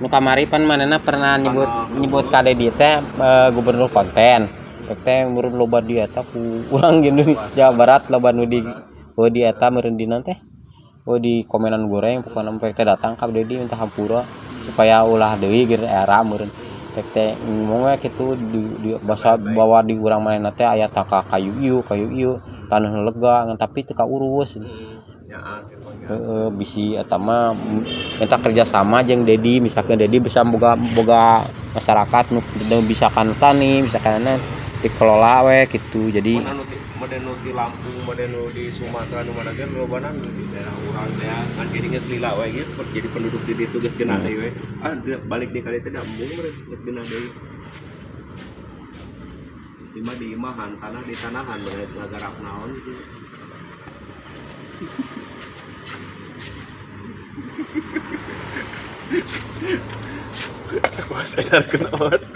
Nu kamari pan manehna pernah nyebut ka Dedi teh gubernur konten. Teh urut loba di eta ku urang gini Jawa Barat loba nu di eta meureun dina teh. Di komenan goreng pokona teh datang ka Dedi minta hampura supaya ulah deui geus era meureun. Teh ngomong we kitu di basa bawa di urang manehna teh aya taka kayu ieu taneuh lega ngan tapi teu kaurus. Bisi eta mah minta kerjasama jeung Dedi, misalkan Dedi bisa boga masyarakat nu bisa kana tani, bisa kana dikelola we gitu. Jadi mode nu di Lampung, mode nu di Sumatera nu mana ge lobana di daerah urang teh ngan jadi geus lila we gitu jadi penduduk di ditu geus genah deui we. Balik di kali teh da embung geus genah deui. Di imahan tanah di tanahan bener ngagarap naon gitu. Bos, saya tarik ke bos.